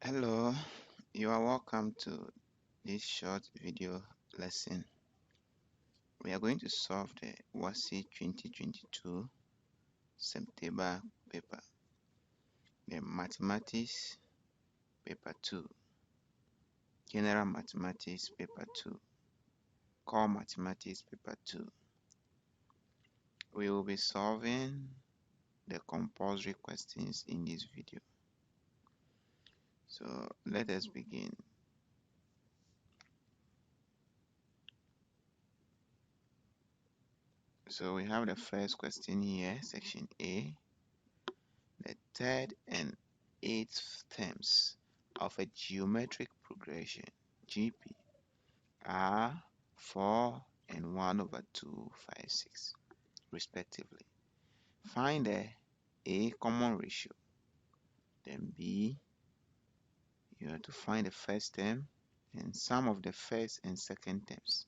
Hello, you are welcome to this short video lesson. We are going to solve the WASSCE 2022 September paper, the Mathematics paper 2, General Mathematics paper 2, Core Mathematics paper 2. We will be solving the compulsory questions in this video. So let us begin. So we have the first question here, section A. The third and eighth terms of a geometric progression GP are 4 and 1/256 respectively. Find the A common ratio. Then B, you have to find the first term and sum of the first and second terms.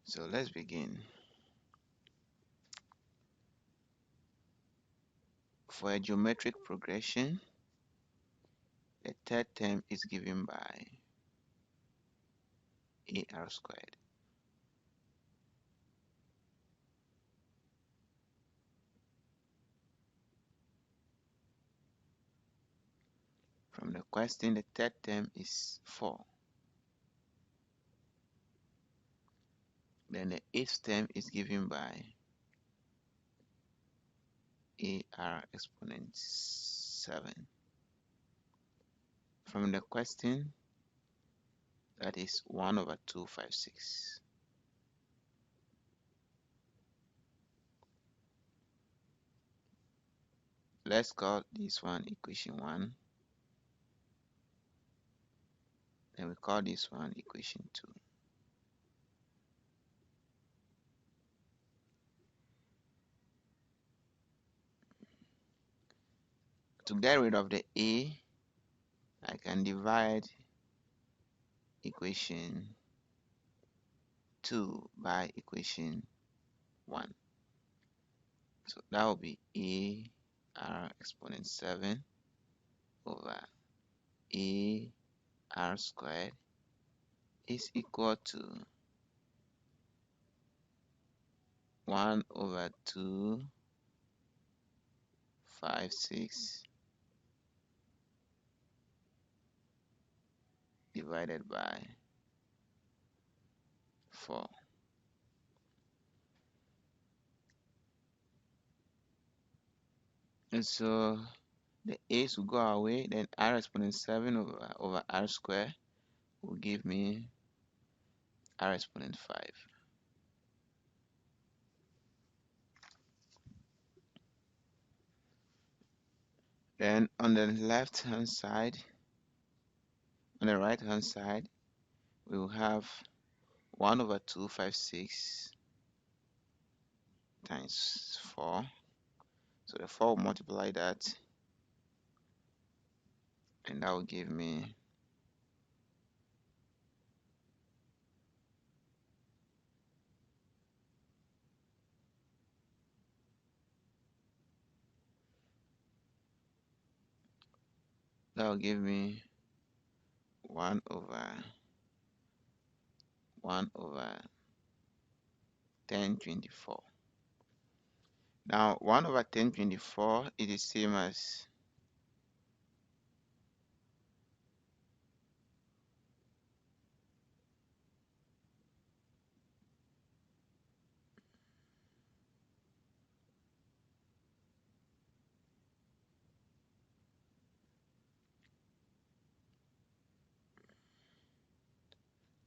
So let's begin. For a geometric progression, the third term is given by AR squared. From the question, the third term is 4. Then the eighth term is given by AR exponent 7. From the question, that is 1/256. Let's call this one equation 1. Then we call this one equation 2. To get rid of the A, I can divide equation 2 by equation 1. So that will be AR exponent 7 over AR squared is equal to 1/256 divided by 4. And so the a's will go away, then r exponent 7 over r squared will give me r exponent 5. Then on the left hand side, on the right hand side, we will have 1/256 times 4. So the 4 will multiply that, and that will give me 1/1024. Now 1/1024 is the same as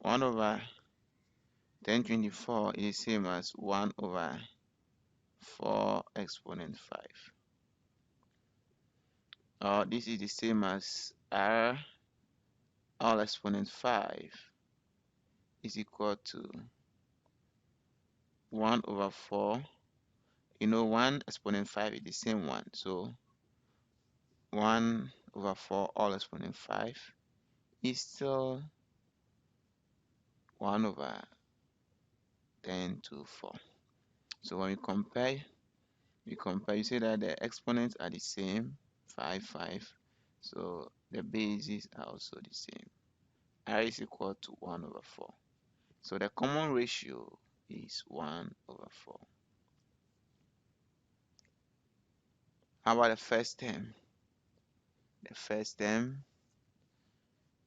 1/1024 is the same as 1/4 exponent 5. This is the same as r all exponent 5 is equal to 1/4. You know, 1 exponent 5 is the same one, so 1/4 all exponent 5 is still 1/10 to 4. So when we compare You compare, you say that the exponents are the same, 5, 5. So the bases are also the same. R is equal to 1 over 4. So the common ratio is 1 over 4. How about the first term? The first term.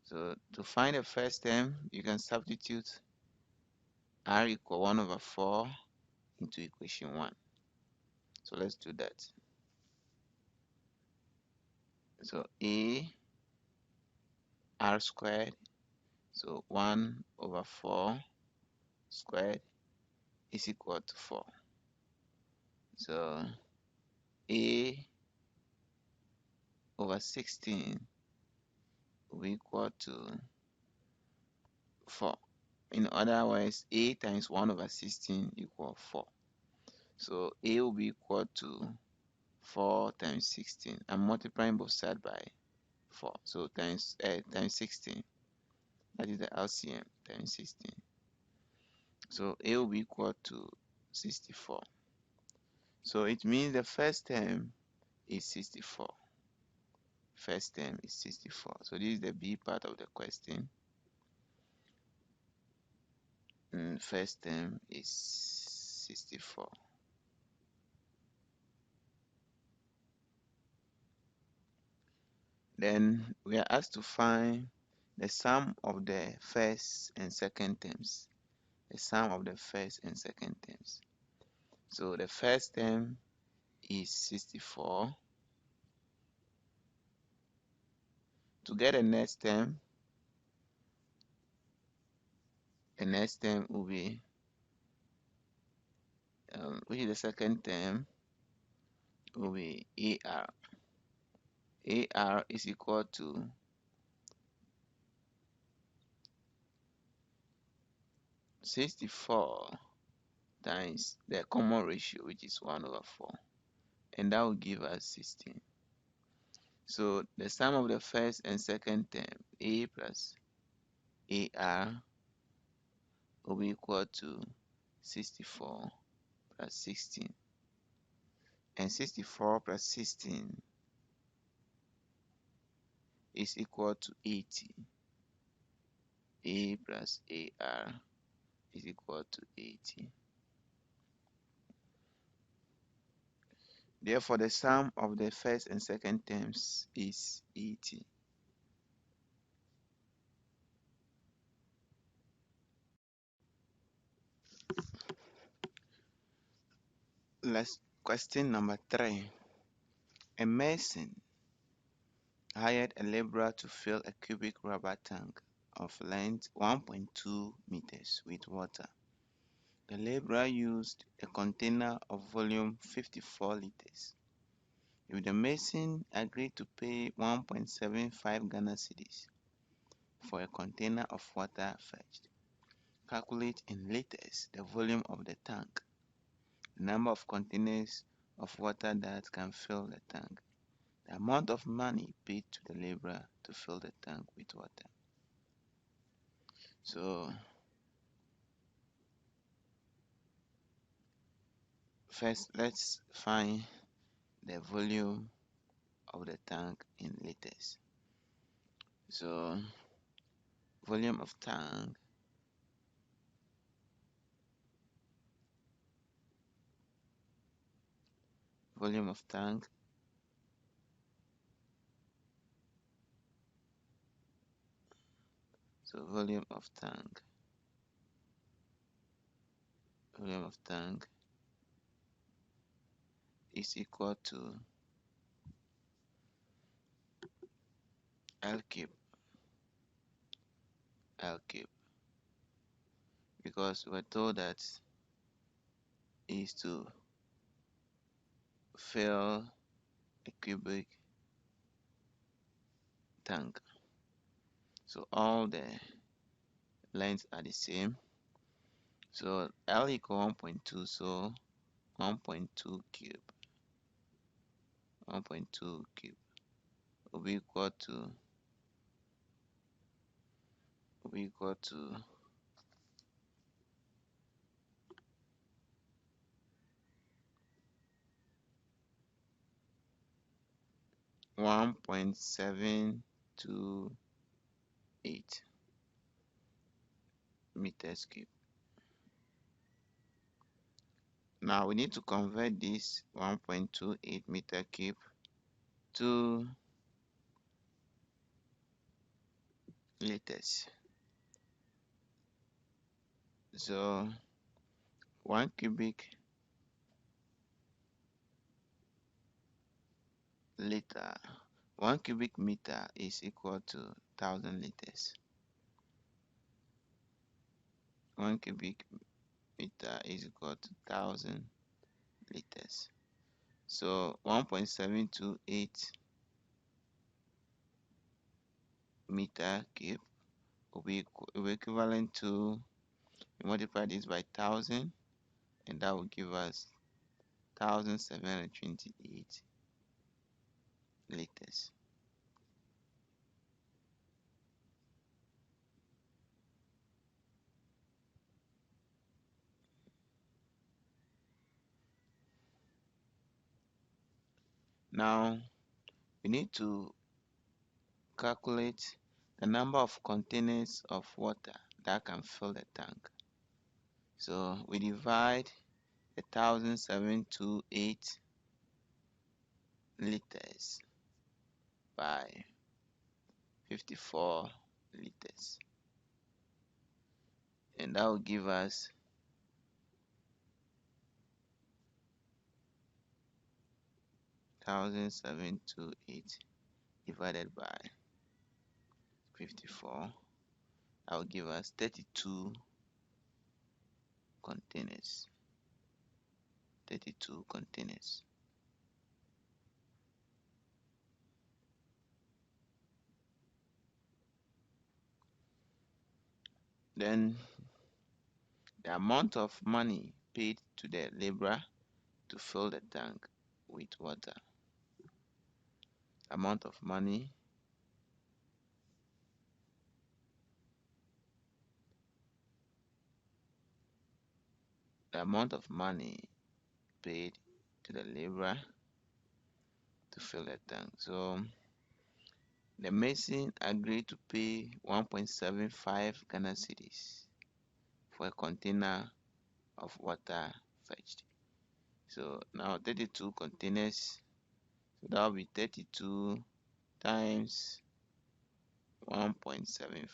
So to find the first term, you can substitute R equal 1 over 4 into equation 1. So let's do that. So A R squared, so 1 over 4 squared is equal to 4. So A over 16 will be equal to 4. In other words, A times 1 over 16 equal 4. So A will be equal to 4 times 16. I'm multiplying both sides by 4. So times 16. That is the LCM times 16. So A will be equal to 64. So it means the first term is 64. First term is 64. So this is the B part of the question. And first term is 64. Then we are asked to find the sum of the first and second terms. The sum of the first and second terms. So the first term is 64. To get the next term will be, which is the second term, will be AR. AR is equal to 64 times the common ratio, which is 1 over 4. And that will give us 16. So the sum of the first and second term, A plus AR, will be equal to 64 plus 16. And 64 plus 16 is equal to 80. A plus AR is equal to 80. Therefore, the sum of the first and second terms is 80. Let's question number 3. A mason hired a laborer to fill a cubic rubber tank of length 1.2 meters with water. The laborer used a container of volume 54 liters. If the mason agreed to pay 1.75 Ghana cedis for a container of water fetched, calculate in liters the volume of the tank, the number of containers of water that can fill the tank, the amount of money paid to the laborer to fill the tank with water. So first, let's find the volume of the tank in liters. So volume of tank volume of tank so volume of tank is equal to L cube because we're told that is to fill a cubic tank. So all the lengths are the same. So L equal 1.2, so 1.2 cube will be equal to 1.728 meters cube. Now we need to convert this 1.28 meter cube to liters. So 1 cubic liter, 1 cubic meter is equal to 1000 liters. 1 cubic meter is equal to 1000 liters. So 1.728 meter cube will be equivalent to, multiply this by 1000, and that will give us 1728 liters. Now we need to calculate the number of containers of water that can fill the tank. So we divide 1728 liters by 54 liters, and that will give us 1728 divided by 54. That will give us 32 containers. 32 containers. Then the amount of money paid to the laborer to fill the tank with water. Amount of money paid to the laborer to fill the tank. So the mason agreed to pay 1.75 Ghana cedis for a container of water fetched. So now 32 containers, so that will be 32 times 1.75.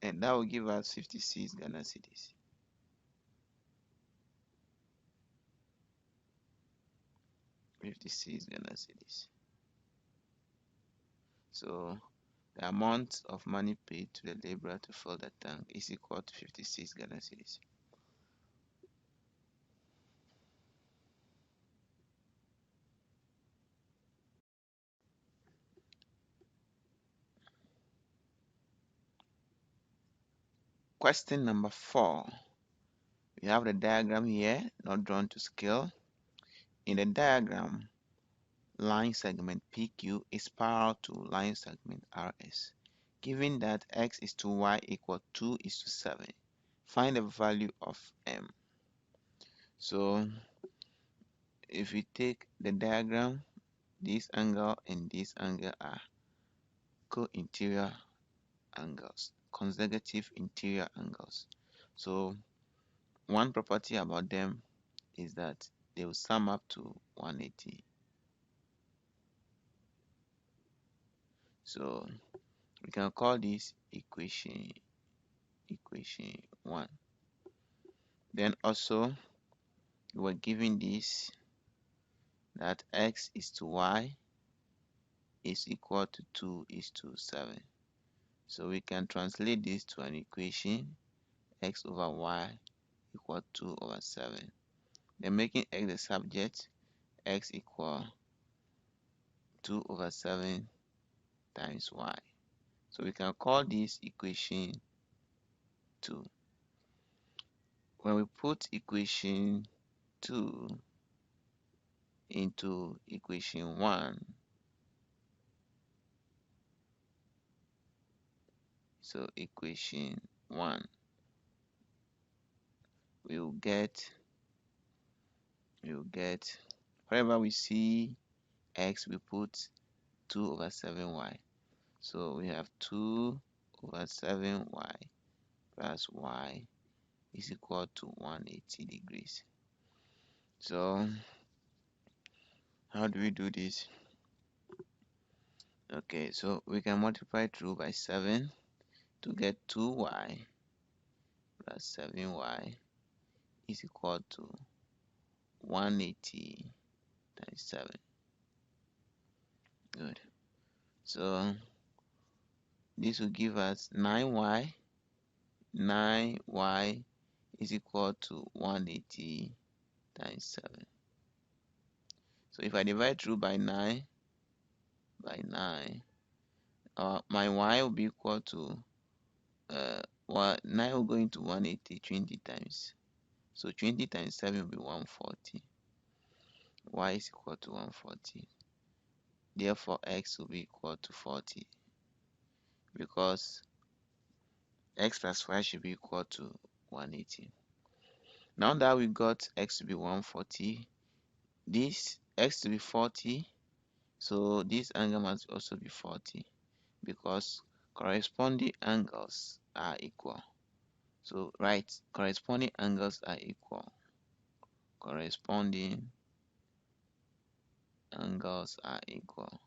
And that will give us 56 Ghana cedis. 56 Ghana cedis. So the amount of money paid to the laborer to fill the tank is equal to 56 Ghana cedis. Question number 4. We have the diagram here, not drawn to scale. In the diagram, line segment PQ is parallel to line segment RS. Given that x is to y equal 2:7, find the value of m. So if we take the diagram, this angle and this angle are co-interior angles, consecutive interior angles. So one property about them is that they will sum up to 180. So we can call this equation 1. Then also we were given this, that x is to y is equal to 2:7. So we can translate this to an equation, x over y equal 2/7. Then making x the subject, x equal 2/7 times y. So we can call this equation 2. When we put equation 2 into equation 1, so equation 1 we'll get wherever we see x, we put 2 over 7y. So we have 2 over 7y plus y is equal to 180 degrees. So how do we do this? Okay, so we can multiply through by 7 to get 2y plus 7y is equal to 180 times 7. Good. So this will give us 9y. 9y is equal to 180 times 7. So if I divide through by 9, my y will be equal to 9 will go into 180 20 times. So 20 times 7 will be 140. Y is equal to 140. Therefore, x will be equal to 40, because x plus y should be equal to 180. Now that we got x to be 140, this x to be 40, so this angle must also be 40, because corresponding angles are equal. So corresponding angles are equal. Corresponding angles are equal.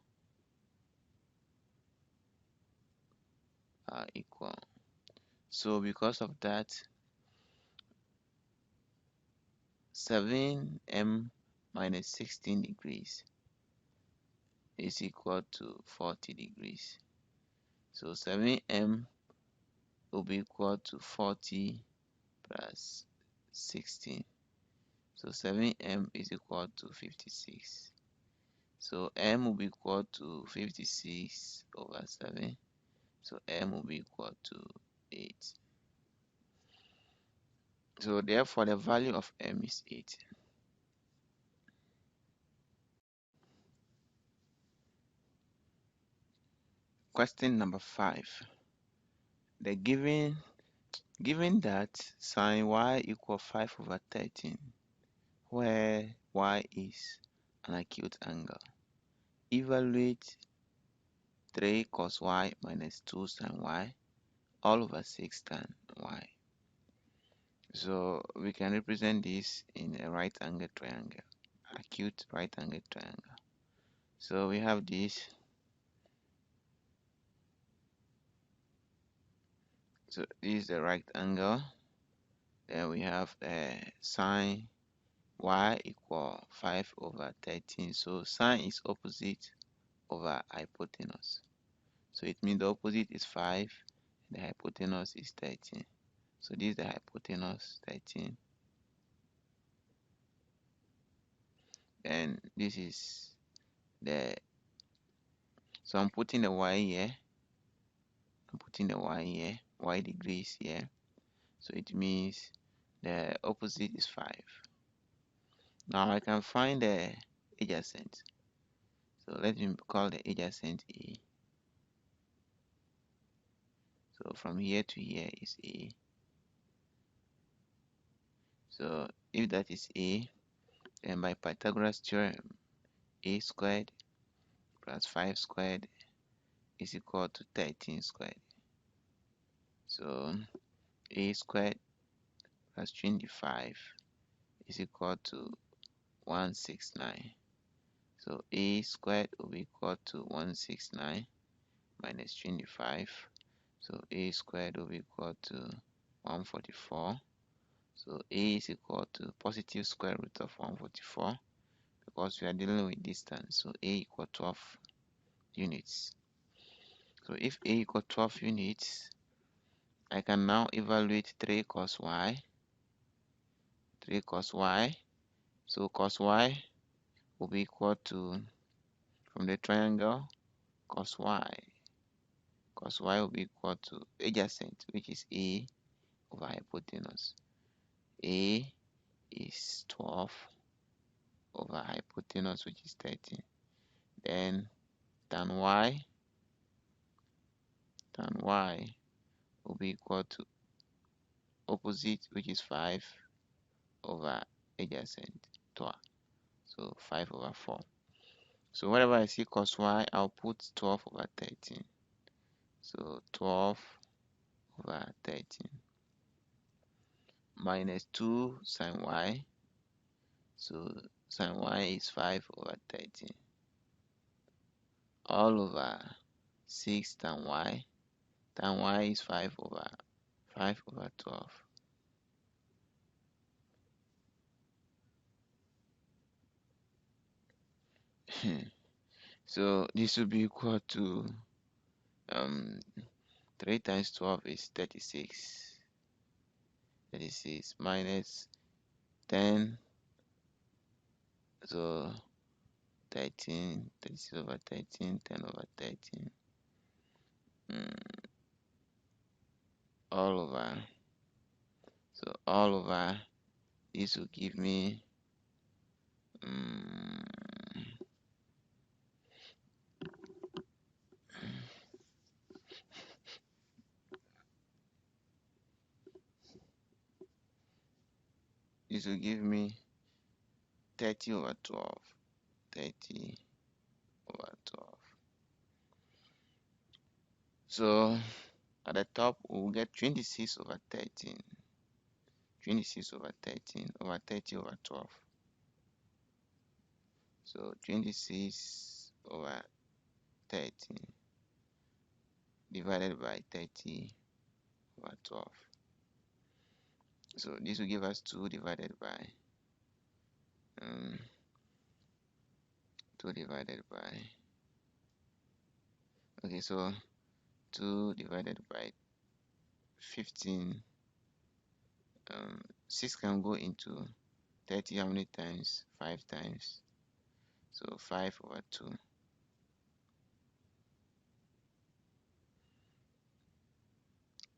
So because of that, 7m minus 16 degrees is equal to 40 degrees. So 7m will be equal to 40 plus 16. So 7m is equal to 56. So m will be equal to 56 over 7. So m will be equal to 8. So therefore the value of m is 8. Question number 5. The given that sine y equal 5 over 13, where y is an acute angle, evaluate 3 cos y minus 2 sin y all over 6 tan y. So we can represent this in a right angle triangle, acute right angle triangle. So we have this. So this is the right angle. Then we have sine y equal 5 over 13. So sine is opposite over hypotenuse. So it means the opposite is 5, and the hypotenuse is 13. So this is the hypotenuse, 13. And this is the, so I'm putting the y here. Y degrees here. So it means the opposite is 5. Now I can find the adjacent. So let me call the adjacent A. So from here to here is A. So if that is A, then by Pythagoras theorem, A squared plus 5 squared is equal to 13 squared. So A squared plus 25 is equal to 169. So A squared will be equal to 169 minus 25. So A squared will be equal to 144. So A is equal to positive square root of 144, because we are dealing with distance. So A equal 12 units. So if A equal 12 units, I can now evaluate 3 cos y. 3 cos y. So cos y will be equal to, from the triangle, cos y. Cos y will be equal to adjacent, which is A over hypotenuse. A is 12 over hypotenuse, which is 13. Then tan y will be equal to opposite, which is 5, over adjacent 12. So 5/4. So whatever I see cos y, I'll put 12/13. So 12/13 minus 2 sin y. So sin y is 5/13 all over 6 tan y. Tan y is 5/12. So this will be equal to 3 times 12 is 36. 36 minus 10, so 13, 36/13, 10/13, all over. So all over this will give me this will give me 30/12. 30/12. So at the top we'll get 26/13. 26/13 over 30/12. So 26/13 divided by 30/12. So this will give us 2 divided by 2 divided by, okay, so 2 divided by 15. 6 can go into 30 how many times? 5 times. So 5/2.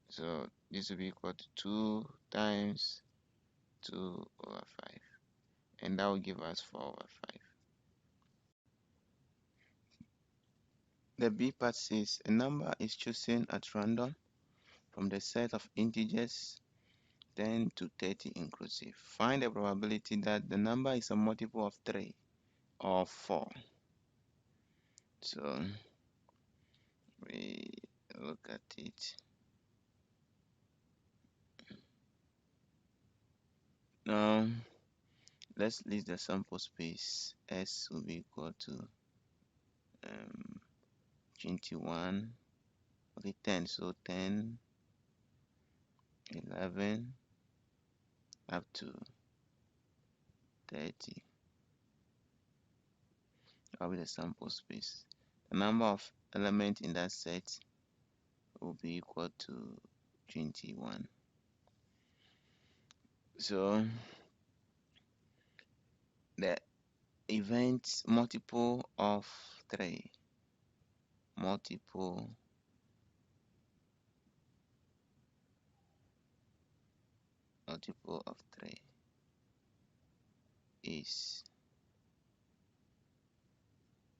So this will be equal to 2 times 2/5. And that will give us 4/5. The B part says a number is chosen at random from the set of integers 10 to 30 inclusive. Find the probability that the number is a multiple of 3 or 4. So we look at it. Now let's list the sample space. S will be equal to 21, okay, 10. So 10, 11 up to 30. That will be the sample space. The number of elements in that set will be equal to 21. So the event multiple of 3, multiple of 3 is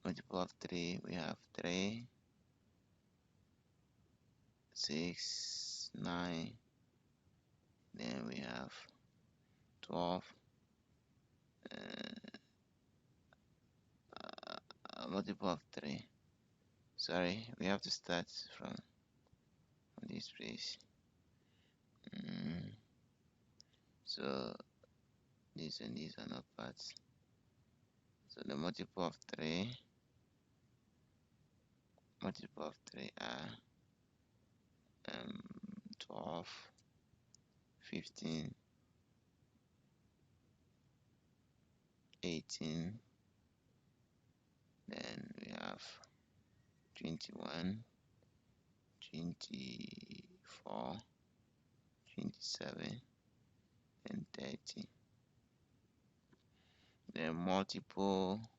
multiple of 3. We have 3, 6, 9, then we have 12, multiple of 3. Sorry, we have to start from this place. So these and these are not parts. So the multiple of 3 are 12, 15, 18, then we have 21, 24, 27, and 30. The multiple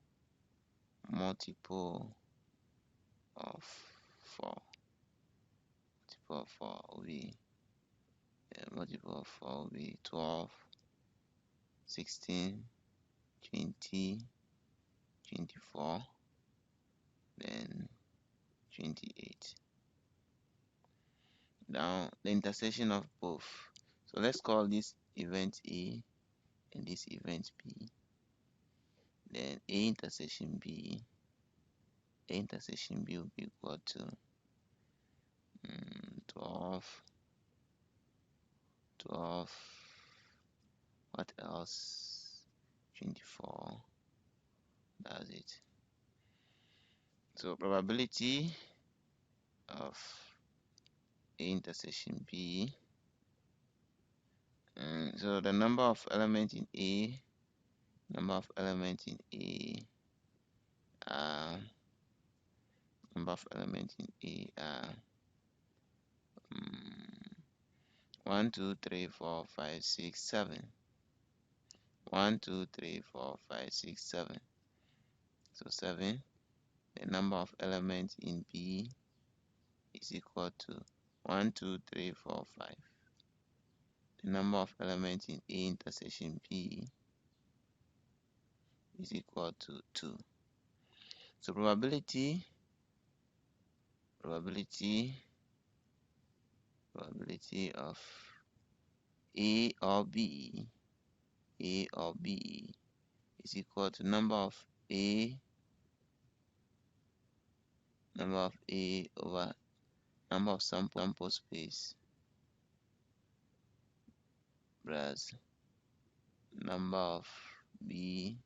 of 4. Multiple of 4 will be multiple of 4 will be 12, 16, 20, 24, then 28. Now the intersection of both. So let's call this event A in this event B, then A intersection B will be equal to 12, what else? 24. That's it. So probability of A intersection B. So the number of elements in A are 1, 2, 3, 4, 5, 6, 7. 1, 2, 3, 4, 5, 6, 7. So 7. The number of elements in B is equal to 1, 2, 3, 4, 5. The number of elements in A intersection B is equal to 2. So probability of A or B is equal to number of A over number of sample space plus number of B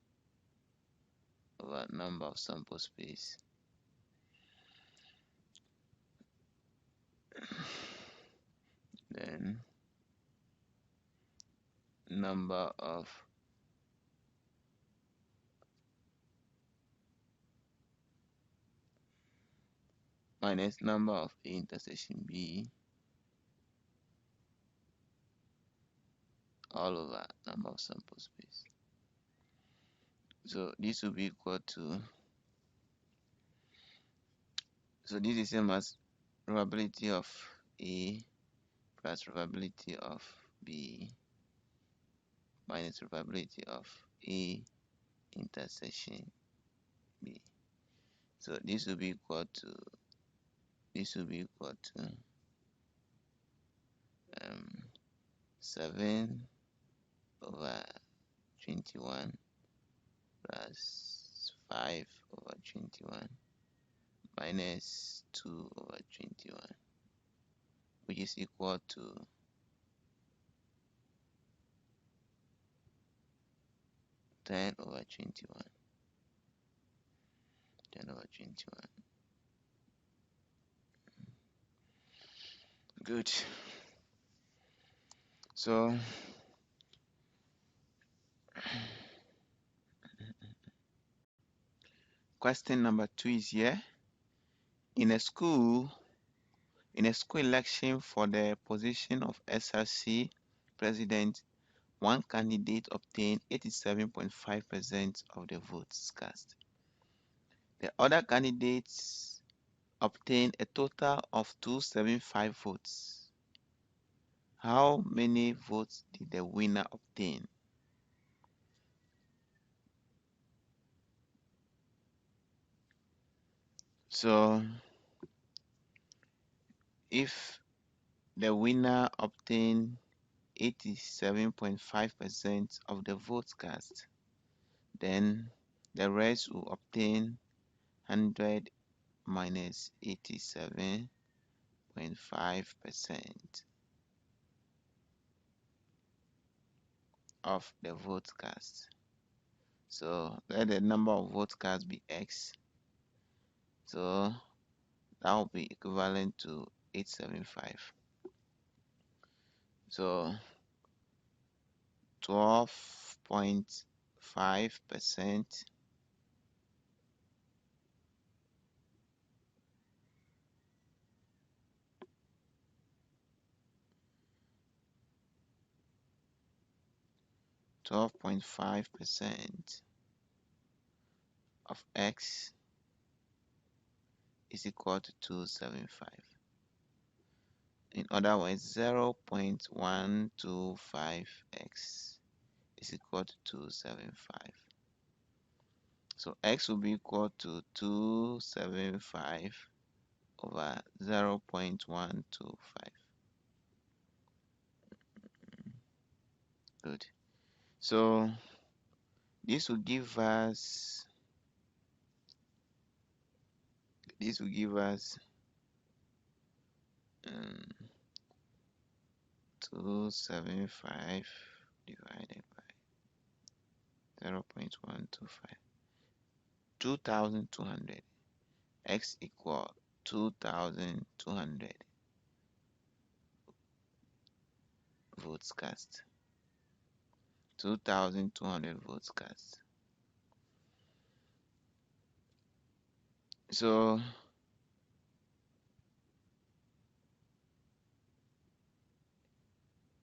over number of sample space. Then number of minus number of A intersection B all over number of sample space. So this will be equal to, so this is same as probability of A plus probability of B minus probability of A intersection B. So this will be equal to 7 over 21 plus 5 over 21 minus 2 over 21, which is equal to 10 over 21. Good. So question number 2 is here. In a school election for the position of SRC president, one candidate obtained 87.5% of the votes cast. The other candidates obtained a total of 275 votes. How many votes did the winner obtain? So if the winner obtained 87.5% of the votes cast, then the rest will obtain 100 minus 87.5% of the votes cast. So let the number of votes cast be X. So that will be equivalent to 875. So 12.5% of X is equal to 275. In other words, 0.125x is equal to 275. So x will be equal to 275 over 0.125. Good. So this will give us 275 divided by 0.125, 2200. X equal 2200 votes cast. 2200 votes cast. So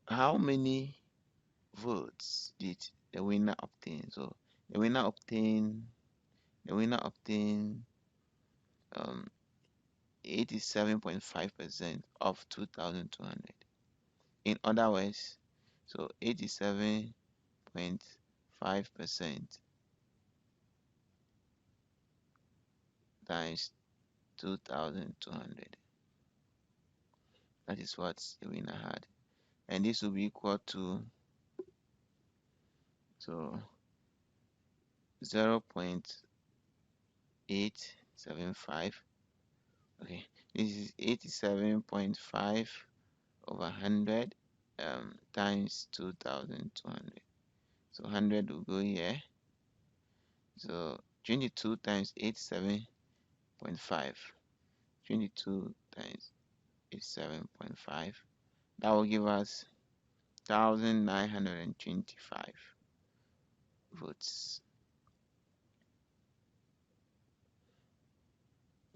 how many votes did the winner obtain? So the winner obtained 87.5% of 2200. In other words, so 87.5% times 2200. That is what the winner had. And this will be equal to 0.875. Okay, this is 87.5 over 100 times 2200. So 100 will go here. So 22 times 87.5. 22 times 87.5. That will give us 1925 votes.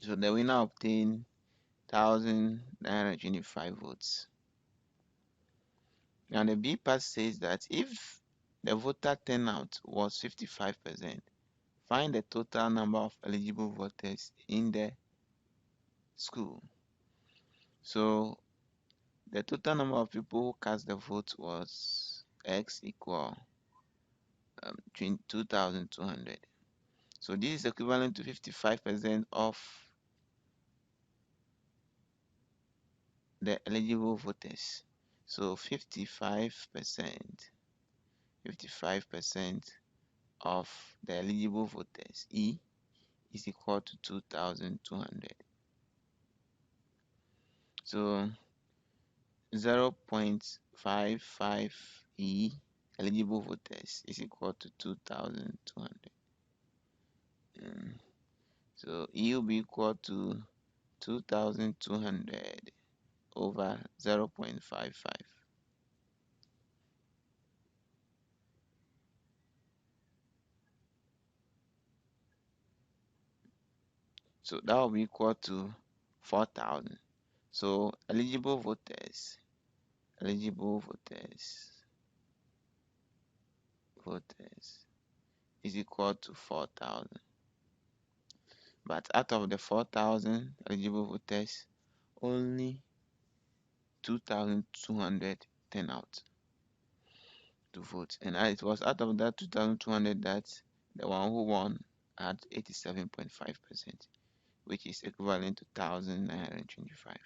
So the winner obtained 1925 votes. Now the B part says that if the voter turnout was 55%, find the total number of eligible voters in the school. So the total number of people who cast the vote was X equal 2200. So this is equivalent to 55% of the eligible voters. So 55% of the eligible voters, E, is equal to 2200. So 0.55 E eligible voters is equal to 2200. So E will be equal to 2200 over 0.55. So that will be equal to 4,000. So eligible voters is equal to 4,000. But out of the 4,000 eligible voters, only 2,200 turn out to vote. And it was out of that 2,200 that the one who won had 87.5%, which is equivalent to 1925.